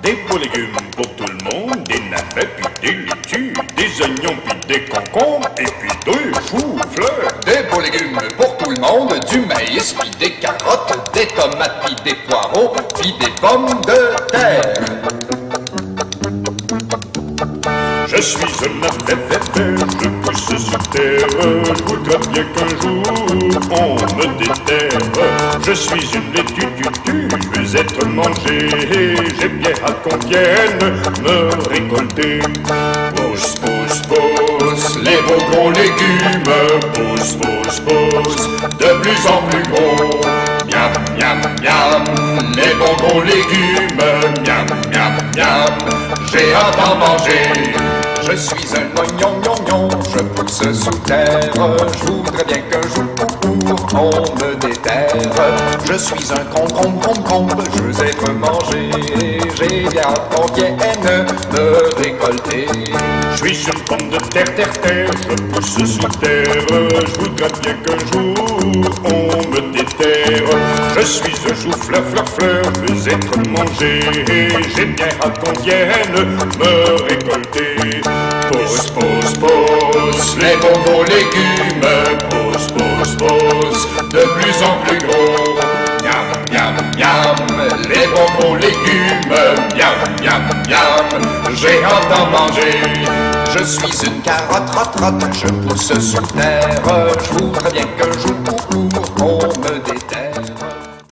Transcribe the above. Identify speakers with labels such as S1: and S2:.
S1: Des beaux légumes pour tout le monde, des navets, puis des laitues, des oignons, puis des concombres, et puis des choux-fleurs.
S2: Des beaux légumes pour tout le monde, du maïs, puis des carottes, des tomates, puis des poireaux, puis des pommes de terre.
S1: Je suis un navet, je pousse sous terre, je voudrais bien qu'un jour on me déterre. Je suis une laitue, je veux être mangé, j'ai bien hâte qu'on vienne me récolter.
S2: Pousse, pousse, pousse, les beaux gros légumes, pousse, pousse, pousse, de plus en plus gros. Miam, miam, miam, les bons gros légumes, miam, miam, miam, j'ai hâte d'en manger. Je suis un oignon, je pousse sous terre, je voudrais bien qu'un jour on me déterre. Je suis un concombre, je veux être mangé, j'ai bien hâte qu'on vienne me récolter.
S1: Je suis une pomme de terre, je pousse sous terre, je voudrais bien qu'un jour on me déterre. Je suis un chou-fleur, je veux être mangé, j'ai bien hâte qu'on vienne me récolter.
S2: Pousse, pousse, pousse, les bons gros légumes, pousse, pousse, pousse, de plus en plus gros. Miam, miam, miam, les bons gros légumes, miam, miam, miam, j'ai hâte d'en manger. Je suis une carotte, je pousse sous terre, je voudrais bien qu'un jour